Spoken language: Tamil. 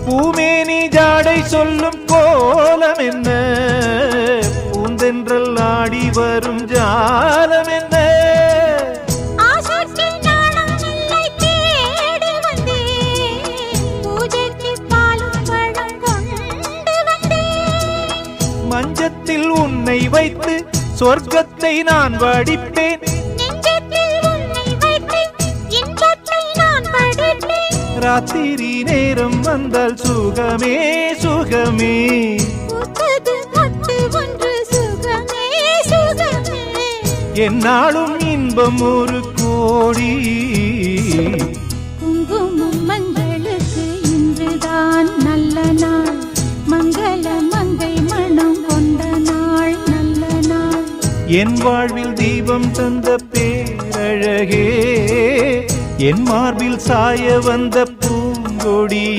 பூமேனி ஜாடை சொல்லும் கோலம் என்ன, பூந்தென்றல் ஆடி வரும் ஜாலம் என்ன. மஞ்சத்தில் உன்னை வைத்து சொர்க்கத்தை நான் வடிப்பேன், ராத்திரி நேரம் வந்தால் சுகமே சுகமே. என்னாலும் இன்பம் ஒரு கோடி. குங்குமம் மங்களுக்கு இன்றுதான் நல்ல நாள், மங்கள மங்கை மனம் கொண்ட நாள் நல்ல நாள். என் வாழ்வில் தீபம் தந்த பேரழகே, என் மார்பில் சாய வந்த பூங்கொடி.